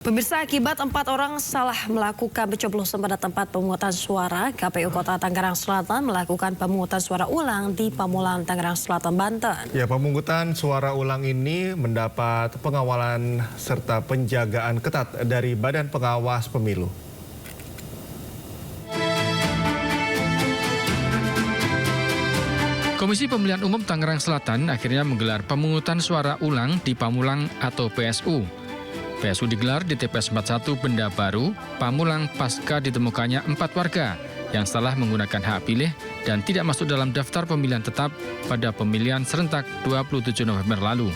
Pemirsa, akibat 4 orang salah melakukan pencoblosan pada tempat pemungutan suara, KPU Kota Tangerang Selatan melakukan pemungutan suara ulang di Pamulang, Tangerang Selatan, Banten. Ya, pemungutan suara ulang ini mendapat pengawalan serta penjagaan ketat dari Badan Pengawas Pemilu. Komisi Pemilihan Umum Tangerang Selatan akhirnya menggelar pemungutan suara ulang di Pamulang atau PSU. PSU digelar di TPS 41 Benda Baru, Pamulang pasca ditemukannya 4 warga yang salah menggunakan hak pilih dan tidak masuk dalam daftar pemilihan tetap pada pemilihan serentak 27 November lalu.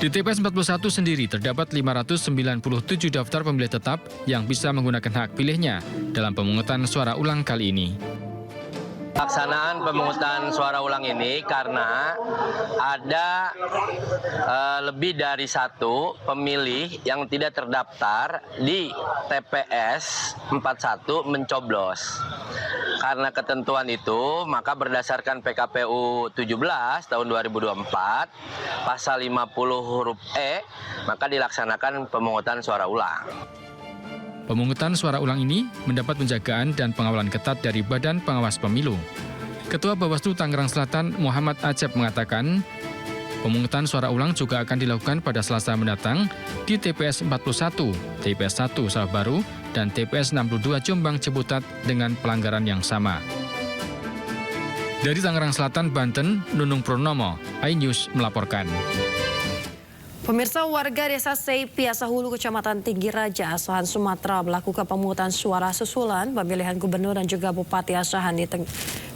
Di TPS 41 sendiri terdapat 597 daftar pemilih tetap yang bisa menggunakan hak pilihnya dalam pemungutan suara ulang kali ini. Pelaksanaan pemungutan suara ulang ini karena ada lebih dari 1 pemilih yang tidak terdaftar di TPS 41 mencoblos. Karena ketentuan itu, maka berdasarkan PKPU 17 tahun 2024, pasal 50 huruf E, maka dilaksanakan pemungutan suara ulang. Pemungutan suara ulang ini mendapat penjagaan dan pengawalan ketat dari Badan Pengawas Pemilu. Ketua Bawaslu Tangerang Selatan Muhammad Acep mengatakan, pemungutan suara ulang juga akan dilakukan pada Selasa mendatang di TPS 41, TPS 1 Sawah Baru, dan TPS 62 Jombang Ciputat dengan pelanggaran yang sama. Dari Tangerang Selatan, Banten, Nunung Purnomo, iNews melaporkan. Pemirsa, warga desa Sei Piasa Hulu, Kecamatan Tinggi Raja, Asahan, Sumatera melakukan pemungutan suara susulan pemilihan gubernur dan juga bupati Asahan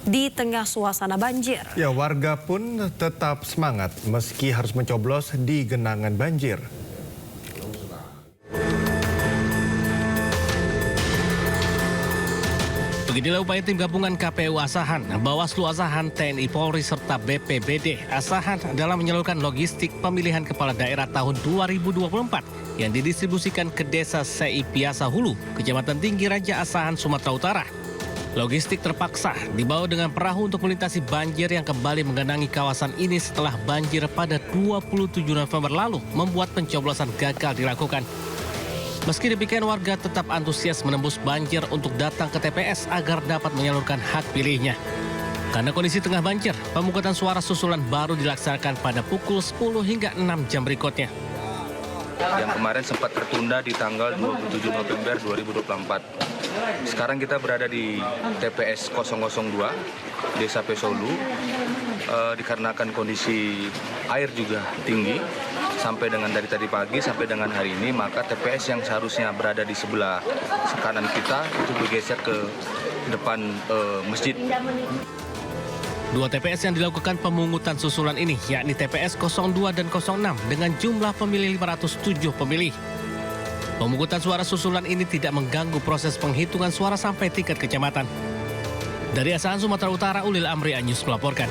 di tengah suasana banjir. Ya, warga pun tetap semangat meski harus mencoblos di genangan banjir. Beginilah upaya tim gabungan KPU Asahan, Bawaslu Asahan, TNI Polri, serta BPBD Asahan dalam menyalurkan logistik pemilihan kepala daerah tahun 2024 yang didistribusikan ke desa Sei Piasa Hulu, Kecamatan Tinggi Raja, Asahan, Sumatera Utara. Logistik terpaksa dibawa dengan perahu untuk melintasi banjir yang kembali menggenangi kawasan ini setelah banjir pada 27 November lalu membuat pencoblosan gagal dilakukan. Meski demikian, warga tetap antusias menembus banjir untuk datang ke TPS agar dapat menyalurkan hak pilihnya. Karena kondisi tengah banjir, pemungutan suara susulan baru dilaksanakan pada pukul 10 hingga 6 jam berikutnya. Yang kemarin sempat tertunda di tanggal 27 November 2024. Sekarang kita berada di TPS 002, Desa Pesolu. Dikarenakan kondisi air juga tinggi, sampai dengan dari tadi pagi sampai dengan hari ini, maka TPS yang seharusnya berada di sebelah kanan kita itu bergeser ke depan masjid. 2 TPS yang dilakukan pemungutan susulan ini, yakni TPS 02 dan 06 dengan jumlah pemilih 507 pemilih. Pemungutan suara susulan ini tidak mengganggu proses penghitungan suara sampai tingkat kecamatan. Dari Asahan, Sumatera Utara, Ulil Amri, iNews melaporkan.